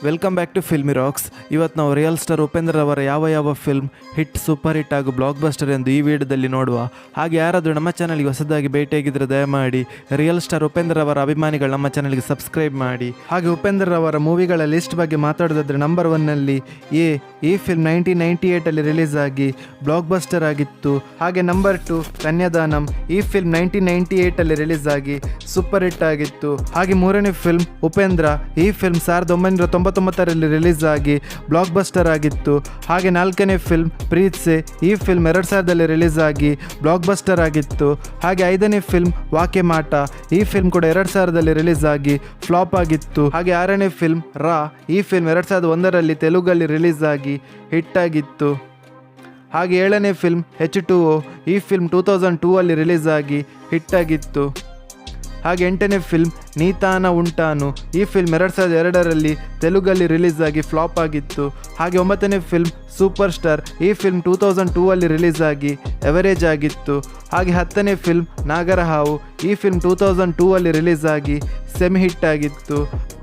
Welcome back to Filmy Rocks. ಇವತ್ತು ನಾವು real star Upendra ಅವರ ಯಾವ ಫಿಲ್ಮ್ ಹಿಟ್, ಸೂಪರ್ ಹಿಟ್ ಹಾಗೂ ಬ್ಲಾಕ್ ಬಸ್ಟರ್ ಎಂದು ಈ ವಿಡಿಯೋದಲ್ಲಿ ನೋಡುವ. ಹಾಗೆ ಯಾರಾದರೂ ನಮ್ಮ ಚಾನಲ್ಗೆ ಹೊಸದಾಗಿ ಭೇಟಿಯಾಗಿದ್ದರೆ ದಯಮಾಡಿ ರಿಯಲ್ ಸ್ಟಾರ್ ಉಪೇಂದ್ರ ಅವರ ಅಭಿಮಾನಿಗಳು ನಮ್ಮ ಚಾನಲ್ಗೆ ಸಬ್ಸ್ಕ್ರೈಬ್ ಮಾಡಿ. ಹಾಗೆ ಉಪೇಂದ್ರ ಅವರ ಮೂವಿಗಳ ಲಿಸ್ಟ್ ಬಗ್ಗೆ ಮಾತಾಡೋದಾದ್ರೆ ನಂಬರ್ 1ನಲ್ಲಿ ಈ ಫಿಲ್ಮ್ 1998 ರಿಲೀಸ್ ಆಗಿ ಬ್ಲಾಕ್ ಬಸ್ಟರ್ ಆಗಿತ್ತು. ಹಾಗೆ ನಂಬರ್ 2 ಕನ್ಯಾದಾನಂ. ಈ ಫಿಲ್ಮ್ 1998 ರಿಲೀಸ್ ಆಗಿ ಸೂಪರ್ ಹಿಟ್ ಆಗಿತ್ತು. ಹಾಗೆ 3ನೇ ಫಿಲ್ಮ್ ಉಪೇಂದ್ರ. ಈ ಫಿಲ್ಮ್ 1999 ರಿಲೀಸ್ ಆಗಿ ಬ್ಲಾಕ್ ಬಸ್ಟರ್ ಆಗಿತ್ತು. ಹಾಗೆ 4ನೇ ಫಿಲ್ಮ್ ಪ್ರೀತ್ಸೆ. ಈ ಫಿಲ್ಮ್ 2000 ರಿಲೀಸ್ ಆಗಿ ಬ್ಲಾಕ್ ಬಸ್ಟರ್ ಆಗಿತ್ತು. ಹಾಗೆ 5ನೇ ಫಿಲ್ಮ್ ವಾಕೆ ಮಾಟ. ಈ ಫಿಲ್ಮ್ ಕೂಡ 2000 ರಿಲೀಸ್ ಆಗಿ ಫ್ಲಾಪ್ ಆಗಿತ್ತು. ಹಾಗೆ 6ನೇ ಫಿಲ್ಮ್ ರಾ. ಈ ಫಿಲ್ಮ್ 2001 ತೆಲುಗಲ್ಲಿ ರಿಲೀಸ್ ಆಗಿ ಹಿಟ್ ಆಗಿತ್ತು. ಹಾಗೆ 7ನೇ ಫಿಲ್ಮ್ H2O. ಈ ಫಿಲ್ಮ್ 2002 ರಿಲೀಸ್ ಆಗಿ ಹಿಟ್ ಆಗಿತ್ತು. ಹಾಗೆ 8ನೇ ಫಿಲ್ಮ್ ನೀತಾನ ಉಂಟಾನು. ಈ ಫಿಲ್ಮ್ 2002 ತೆಲುಗಲ್ಲಿ ರಿಲೀಸ್ ಆಗಿ ಫ್ಲಾಪ್ ಆಗಿತ್ತು. ಹಾಗೆ 9ನೇ ಫಿಲ್ಮ್ ಸೂಪರ್ ಸ್ಟಾರ್. ಈ ಫಿಲ್ಮ್ 2002 ರಿಲೀಸ್ ಆಗಿ ಎವರೇಜ್ ಆಗಿತ್ತು. ಹಾಗೆ 10ನೇ ಫಿಲ್ಮ್ ನಾಗರಹಾವು. ಈ ಫಿಲ್ಮ್ 2002 ರಿಲೀಸ್ ಆಗಿ ಸೆಮಿ ಹಿಟ್ ಆಗಿತ್ತು.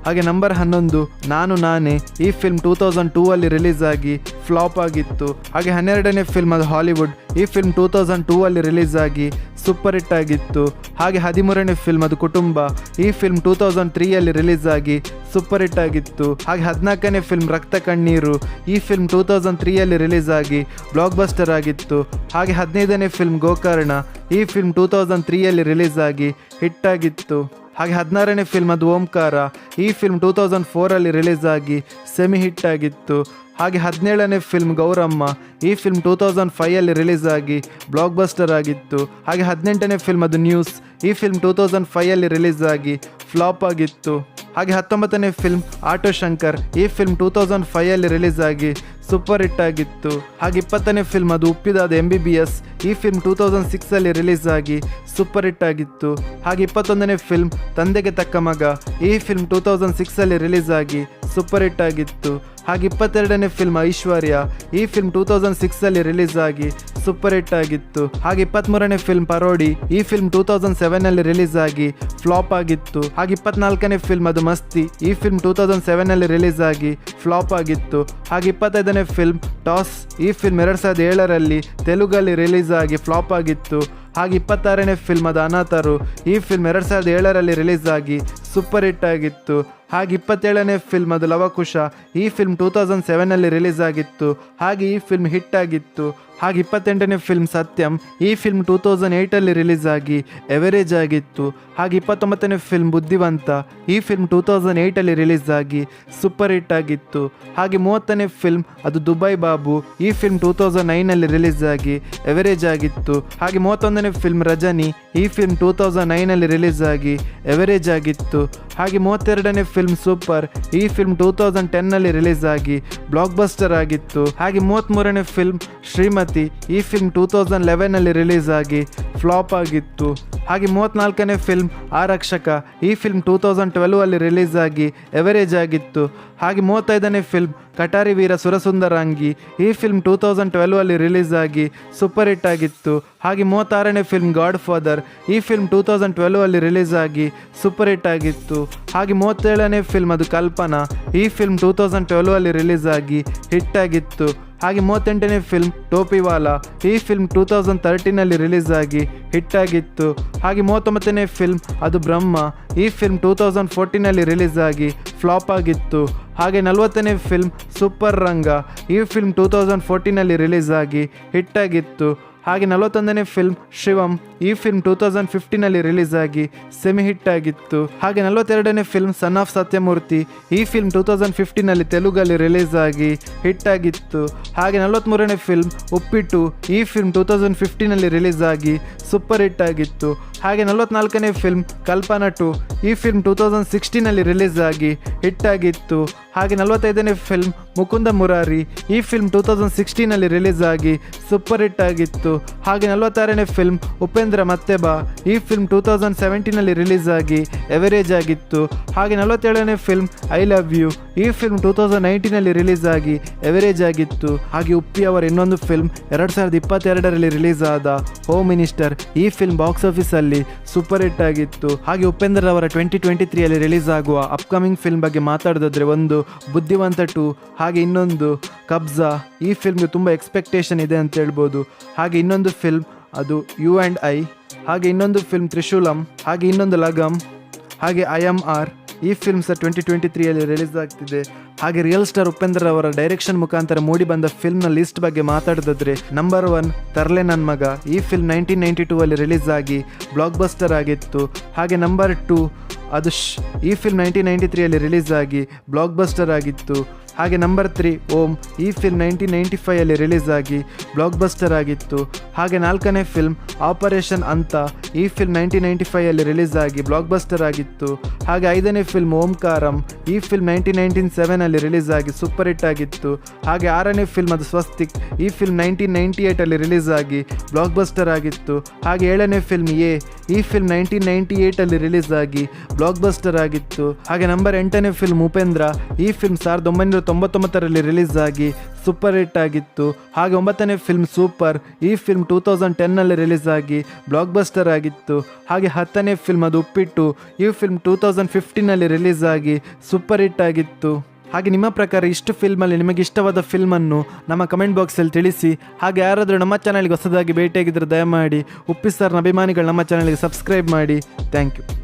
ಹಾಗೆ ನಂಬರ್ 11 ನಾನು ನಾನೇ. ಈ ಫಿಲ್ಮ್ 2002 ರಿಲೀಸ್ ಆಗಿ ಫ್ಲಾಪ್ ಆಗಿತ್ತು. ಹಾಗೆ 12ನೇ ಫಿಲ್ಮ್ ಅದು ಹಾಲಿವುಡ್. ಈ ಫಿಲ್ಮ್ 2002 ರಿಲೀಸ್ ಆಗಿ ಸೂಪರ್ ಹಿಟ್ ಆಗಿತ್ತು. ಹಾಗೆ 13ನೇ ಫಿಲ್ಮ್ ಅದು ಕುಟುಂಬ. ಈ ಫಿಲ್ಮ್ 2003 ರಿಲೀಸ್ ಆಗಿ ಸೂಪರ್ ಹಿಟ್ ಆಗಿತ್ತು. ಹಾಗೆ 14ನೇ ಫಿಲ್ಮ್ ರಕ್ತ ಕಣ್ಣೀರು. ಈ ಫಿಲ್ಮ್ 2003 ರಿಲೀಸ್ ಆಗಿ ಬ್ಲಾಕ್ ಬಸ್ಟರ್ ಆಗಿತ್ತು. ಹಾಗೆ 15ನೇ ಫಿಲ್ಮ್ ಗೋಕರ್ಣ. ಈ ಫಿಲ್ಮ್ 2003 ರಿಲೀಸ್ ಆಗಿ ಹಿಟ್ ಆಗಿತ್ತು. ಹಾಗೆ 16ನೇ ಫಿಲ್ಮ್ ಅದು ಓಂಕಾರ. ಈ ಫಿಲ್ಮ್ 2004 ರಿಲೀಸ್ ಆಗಿ ಸೆಮಿ ಹಿಟ್ ಆಗಿತ್ತು. ಹಾಗೆ 17ನೇ ಫಿಲ್ಮ್ ಗೌರಮ್ಮ. ಈ ಫಿಲ್ಮ್ 2005 ರಿಲೀಸ್ ಆಗಿ ಬ್ಲಾಕ್ ಬಸ್ಟರ್ ಆಗಿತ್ತು. ಹಾಗೆ 18ನೇ ಫಿಲ್ಮ್ ಅದು ನ್ಯೂಸ್. ಈ ಫಿಲ್ಮ್ 2005 ರಿಲೀಸ್ ಆಗಿ ಫ್ಲಾಪ್ ಆಗಿತ್ತು. ಹಾಗೆ 19ನೇ ಫಿಲ್ಮ್ ಆಟೋ ಶಂಕರ್. ಈ ಫಿಲ್ಮ್ 2005 ರಿಲೀಸ್ ಆಗಿ ಸೂಪರ್ ಹಿಟ್ ಆಗಿತ್ತು. ಹಾಗೆ 20ನೇ ಫಿಲ್ಮ್ ಅದು ಉಪ್ಪಿದಾದ MBBS. ಈ ಫಿಲ್ಮ್ 2006 ರಿಲೀಸ್ ಆಗಿ ಸೂಪರ್ ಹಿಟ್ ಆಗಿತ್ತು. ಹಾಗೆ 21ನೇ ಫಿಲ್ಮ್ ತಂದೆಗೆ ತಕ್ಕ ಮಗ. ಈ ಫಿಲ್ಮ್ 2006 ರಿಲೀಸ್ ಆಗಿ ಸೂಪರ್ ಹಿಟ್ ಆಗಿತ್ತು. ಹಾಗೆ 22ನೇ ಫಿಲ್ಮ್ ಐಶ್ವರ್ಯ. ಈ ಫಿಲ್ಮ್ 2006 ರಿಲೀಸ್ ಆಗಿ ಸೂಪರ್ ಹಿಟ್ ಆಗಿತ್ತು. ಹಾಗೆ 23ನೇ ಫಿಲ್ಮ್ ಪರೋಡಿ. ಈ ಫಿಲ್ಮ್ 2007 ರಿಲೀಸ್ ಆಗಿ ಫ್ಲಾಪ್ ಆಗಿತ್ತು. ಹಾಗೆ 24ನೇ ಫಿಲ್ಮ್ ಅದು ಮಸ್ತಿ. ಈ ಫಿಲ್ಮ್ 2007 ರಿಲೀಸ್ ಆಗಿ ಫ್ಲಾಪ್ ಆಗಿತ್ತು. ಹಾಗೆ 25ನೇ ಫಿಲ್ಮ್ ಟಾಸ್. ಈ ಫಿಲ್ಮ್ 2007 ತೆಲುಗಲ್ಲಿ ರಿಲೀಸ್ ಆಗಿ ಫ್ಲಾಪ್ ಆಗಿತ್ತು. ಹಾಗೆ 26ನೇ ಫಿಲ್ಮ್ ಅದು ಅನಾಥರು. ಈ ಫಿಲ್ಮ್ 2007 ರಿಲೀಸ್ ಆಗಿ ಸೂಪರ್ ಹಿಟ್ ಆಗಿತ್ತು. ಹಾಗೆ 27ನೇ ಫಿಲ್ಮ್ ಅದು ಲವಕುಶ. ಈ ಫಿಲ್ಮ್ 2007 ರಿಲೀಸ್ ಆಗಿತ್ತು. ಹಾಗೆ ಈ ಫಿಲ್ಮ್ ಹಿಟ್ ಆಗಿತ್ತು. ಹಾಗೆ 28ನೇ ಫಿಲ್ಮ್ ಸತ್ಯಂ. ಈ ಫಿಲ್ಮ್ 2008 ರಿಲೀಸ್ ಆಗಿ ಎವರೇಜ್ ಆಗಿತ್ತು. ಹಾಗೆ 29ನೇ ಫಿಲ್ಮ್ ಬುದ್ಧಿವಂತ. ಈ ಫಿಲ್ಮ್ 2008 ರಿಲೀಸ್ ಆಗಿ ಸೂಪರ್ ಹಿಟ್ ಆಗಿತ್ತು. ಹಾಗೆ 30ನೇ ಫಿಲ್ಮ್ ಅದು ದುಬೈ ಬಾಬು. ಈ ಫಿಲ್ಮ್ 2009 ರಿಲೀಸ್ ಆಗಿ ಎವರೇಜ್ ಆಗಿತ್ತು. ಹಾಗೆ 31ನೇ ಫಿಲ್ಮ್ ರಜನಿ. ಈ ಫಿಲ್ಮ್ 2009 ರಿಲೀಸ್ ಆಗಿ ಎವರೇಜ್ ಆಗಿತ್ತು. ಹಾಗೆ 32ನೇ ಫಿಲ್ಮ್ ಸೂಪರ್. ಈ ಫಿಲ್ಮ್ 2010 ರಿಲೀಸ್ ಆಗಿ ಬ್ಲಾಕ್ ಬಸ್ಟರ್ ಆಗಿತ್ತು. ಹಾಗೆ 33ನೇ ಫಿಲ್ಮ್ ಶ್ರೀಮತಿ. ಈ ಫಿಲ್ಮ್ 2011 ರಿಲೀಸ್ ಆಗಿ ಫ್ಲಾಪ್ ಆಗಿತ್ತು. ಹಾಗೆ 34ನೇ ಫಿಲ್ಮ್ ಆರಕ್ಷಕ. ಈ ಫಿಲ್ಮ್ 2012 ರಿಲೀಸ್ ಆಗಿ ಎವರೇಜ್ ಆಗಿತ್ತು. ಹಾಗೆ 35ನೇ ಫಿಲ್ಮ್ ಕಟಾರಿ ವೀರ ಸುರಸುಂದರಾಂಗಿ. ಈ ಫಿಲ್ಮ್ 2012 ರಿಲೀಸ್ ಆಗಿ ಸೂಪರ್ ಹಿಟ್ ಆಗಿತ್ತು. ಹಾಗೆ 36ನೇ ಫಿಲ್ಮ್ ಗಾಡ್ ಫಾದರ್. ಈ ಫಿಲ್ಮ್ 2012 ರಿಲೀಸ್ ಆಗಿ ಸೂಪರ್ ಹಿಟ್ ಆಗಿತ್ತು. ಹಾಗೆ 37ನೇ ಫಿಲ್ಮ್ ಅದು ಕಲ್ಪನಾ. ಈ ಫಿಲ್ಮ್ 2012 ರಿಲೀಸ್ ಆಗಿ ಹಿಟ್ ಆಗಿತ್ತು. ಹಾಗೆ 38ನೇ ಫಿಲ್ಮ್ ಟೋಪಿವಾಲಾ. ಈ ಫಿಲ್ಮ್ 2013 ರಿಲೀಸ್ ಆಗಿ ಹಿಟ್ ಆಗಿತ್ತು. ಹಾಗೆ 39ನೇ ಫಿಲ್ಮ್ ಅದು ಬ್ರಹ್ಮ. ಈ ಫಿಲ್ಮ್ 2014 ರಿಲೀಸ್ ಆಗಿ ಫ್ಲಾಪ್ ಆಗಿತ್ತು. ಹಾಗೆ 40ನೇ ಫಿಲ್ಮ್ ಸೂಪರ್ ರಂಗ. ಈ ಫಿಲ್ಮ್ 2014 ರಿಲೀಸ್ ಆಗಿ ಹಿಟ್ ಆಗಿತ್ತು. ಹಾಗೆ 41ನೇ ಫಿಲ್ಮ್ ಶಿವಂ. ಈ ಫಿಲ್ಮ್ 2015 ರಿಲೀಸ್ ಆಗಿ ಸೆಮಿ ಹಿಟ್ ಆಗಿತ್ತು. ಹಾಗೆ 42ನೇ ಫಿಲ್ಮ್ ಸನ್ ಆಫ್ ಸತ್ಯಮೂರ್ತಿ. ಈ ಫಿಲ್ಮ್ 2015 ತೆಲುಗಲ್ಲಿ ರಿಲೀಸ್ ಆಗಿ ಹಿಟ್ ಆಗಿತ್ತು. ಹಾಗೆ 43ನೇ ಫಿಲ್ಮ್ ಉಪ್ಪಿಟ್ಟು. ಈ ಫಿಲ್ಮ್ 2015 ರಿಲೀಸ್ ಆಗಿ ಸೂಪರ್ ಹಿಟ್ ಆಗಿತ್ತು. ಹಾಗೆ 44ನೇ ಫಿಲ್ಮ್ ಕಲ್ಪನಾ 2. ಈ ಫಿಲ್ಮ್ 2016 ರಿಲೀಸ್ ಆಗಿ ಹಿಟ್ ಆಗಿತ್ತು. ಹಾಗೆ 45ನೇ ಫಿಲ್ಮ್ ಮುಕುಂದ ಮುರಾರಿ. ಈ ಫಿಲ್ಮ್ 2016ನಲ್ಲಿ ರಿಲೀಸ್ ಆಗಿ ಸೂಪರ್ ಹಿಟ್ ಆಗಿತ್ತು. ಹಾಗೆ 46ನೇ ಫಿಲ್ಮ್ ಉಪೇಂದ್ರ ಮತ್ತೆ ಬಾ. ಈ ಫಿಲ್ಮ್ 2017ನಲ್ಲಿ ರಿಲೀಸ್ ಆಗಿ ಎವರೇಜ್ ಆಗಿತ್ತು. ಹಾಗೆ 47ನೇ ಫಿಲ್ಮ್ ಐ ಲವ್ ಯು. ಈ ಫಿಲ್ಮ್ 2019ನಲ್ಲಿ ರಿಲೀಸ್ ಆಗಿ ಎವರೇಜ್ ಆಗಿತ್ತು. ಹಾಗೆ ಉಪ್ಪಿ ಅವರ ಇನ್ನೊಂದು ಫಿಲ್ಮ್ 2022ರಲ್ಲಿ ರಿಲೀಸ್ ಆದ ಹೋಮ್ ಮಿನಿಸ್ಟರ್. ಈ ಫಿಲ್ಮ್ ಬಾಕ್ಸ್ ಆಫೀಸಲ್ಲಿ ಸೂಪರ್ ಹಿಟ್ ಆಗಿತ್ತು. ಹಾಗೆ ಉಪೇಂದ್ರ ಅವರ 2023ಯಲ್ಲಿ ರಿಲೀಸ್ ಆಗುವ ಅಪ್ಕಮಿಂಗ್ ಫಿಲ್ಮ್ ಬಗ್ಗೆ ಮಾತಾಡೋದಾದ್ರೆ ಒಂದು ಬುದ್ಧಿವಂತ 2, ಹಾಗೆ ಇನ್ನೊಂದು ಕಬ್ಜಾ. ಈ ಫಿಲ್ಮ್ಗೆ ತುಂಬ ಎಕ್ಸ್ಪೆಕ್ಟೇಷನ್ ಇದೆ ಅಂತ ಹೇಳ್ಬೋದು. ಹಾಗೆ ಇನ್ನೊಂದು ಫಿಲ್ಮ್ ಅದು ಯು ಆ್ಯಂಡ್ ಐ. ಹಾಗೆ ಇನ್ನೊಂದು ಫಿಲ್ಮ್ ತ್ರಿಶೂಲಂ. ಹಾಗೆ ಇನ್ನೊಂದು ಲಗಮ್. ಹಾಗೆ IMR. ಈ ಫಿಲ್ಮ್ ಸಹ 2023ಯಲ್ಲಿ ರಿಲೀಸ್ ಆಗ್ತಿದೆ. ಹಾಗೆ ರಿಯಲ್ ಸ್ಟಾರ್ ಉಪೇಂದ್ರ ಅವರ ಡೈರೆಕ್ಷನ್ ಮುಖಾಂತರ ಮೂಡಿ ಬಂದ ಫಿಲ್ಮ್ನ ಲಿಸ್ಟ್ ಬಗ್ಗೆ ಮಾತಾಡೋದಾದ್ರೆ ನಂಬರ್ 1 ತರ್ಲೆ ನನ್ನ ಮಗ. ಈ ಫಿಲ್ಮ್ 1992ಅಲ್ಲಿ ರಿಲೀಸ್ ಆಗಿ ಬ್ಲಾಕ್ ಬಸ್ಟರ್ ಆಗಿತ್ತು. ಹಾಗೆ ನಂಬರ್ 2 ಅದುಶ್. ಈ ಫಿಲ್ಮ್ 1993ಯಲ್ಲಿ ರಿಲೀಸ್ ಆಗಿ ಬ್ಲಾಕ್ ಬಸ್ಟರ್ ಆಗಿತ್ತು. ಹಾಗೆ ನಂಬರ್ 3 ಓಂ. ಈ ಫಿಲ್ಮ್ 1995ಯಲ್ಲಿ ರಿಲೀಸ್ ಆಗಿ ಬ್ಲಾಕ್ ಬಸ್ಟರ್ ಆಗಿತ್ತು. ಹಾಗೆ 4ನೇ ಫಿಲ್ಮ್ ಆಪರೇಷನ್ ಅಂತ. ಈ ಫಿಲ್ಮ್ 1995ಯಲ್ಲಿ ರಿಲೀಸ್ ಆಗಿ ಬ್ಲಾಕ್ ಬಸ್ಟರ್ ಆಗಿತ್ತು. ಹಾಗೆ 5ನೇ ಫಿಲ್ಮ್ ಓಂಕಾರಂ. ಈ ಫಿಲ್ಮ್ 1997ನಲ್ಲಿ ರಿಲೀಸ್ ಆಗಿ ಸೂಪರ್ ಹಿಟ್ ಆಗಿತ್ತು. ಹಾಗೆ 6ನೇ ಫಿಲ್ಮ್ ಅದು ಸ್ವಸ್ತಿಕ್. ಈ ಫಿಲ್ಮ್ 1998ಅಲ್ಲಿ ರಿಲೀಸ್ ಆಗಿ ಬ್ಲಾಕ್ ಬಸ್ಟರ್ ಆಗಿತ್ತು. ಹಾಗೆ 7ನೇ ಫಿಲ್ಮ್ ಎ. ಈ ಫಿಲ್ಮ್ 1998ಅಲ್ಲಿ ರಿಲೀಸ್ ಆಗಿ ಬ್ಲಾಕ್ ಬಸ್ಟರ್ ಆಗಿತ್ತು. ಹಾಗೆ ನಂಬರ್ 8ನೇ ಫಿಲ್ಮ್ ಉಪೇಂದ್ರ. ಈ ಫಿಲ್ಮ್ 1999ರಲ್ಲಿ ರಿಲೀಸ್ ಆಗಿ ಸೂಪರ್ ಹಿಟ್ ಆಗಿತ್ತು. ಹಾಗೆ 9ನೇ ಫಿಲ್ಮ್ ಸೂಪರ್. ಈ ಫಿಲ್ಮ್ 2010ನಲ್ಲಿ ರಿಲೀಸ್ ಆಗಿ ಬ್ಲಾಕ್ ಬಸ್ಟರ್ ಆಗಿತ್ತು. ಹಾಗೆ 10ನೇ ಫಿಲ್ಮ್ ಅದು ಉಪ್ಪಿಟ್ಟು. ಈ ಫಿಲ್ಮ್ 2015ನಲ್ಲಿ ರಿಲೀಸ್ ಆಗಿ ಸೂಪರ್ ಹಿಟ್ ಆಗಿತ್ತು. ಹಾಗೆ ನಿಮ್ಮ ಪ್ರಕಾರ ಇಷ್ಟು ಫಿಲ್ಮಲ್ಲಿ ನಿಮಗೆ ಇಷ್ಟವಾದ ಫಿಲ್ಮನ್ನು ನಮ್ಮ ಕಮೆಂಟ್ ಬಾಕ್ಸಲ್ಲಿ ತಿಳಿಸಿ. ಹಾಗೆ ಯಾರಾದರೂ ನಮ್ಮ ಚಾನಲ್ಗೆ ಹೊಸದಾಗಿ ಭೇಟಿಯಾಗಿದ್ದರೆ ದಯಮಾಡಿ ಉಪ್ಪಿ ಸರ್ನ ಅಭಿಮಾನಿಗಳು ನಮ್ಮ ಚಾನಲ್ಗೆ ಸಬ್ಸ್ಕ್ರೈಬ್ ಮಾಡಿ. Thank you.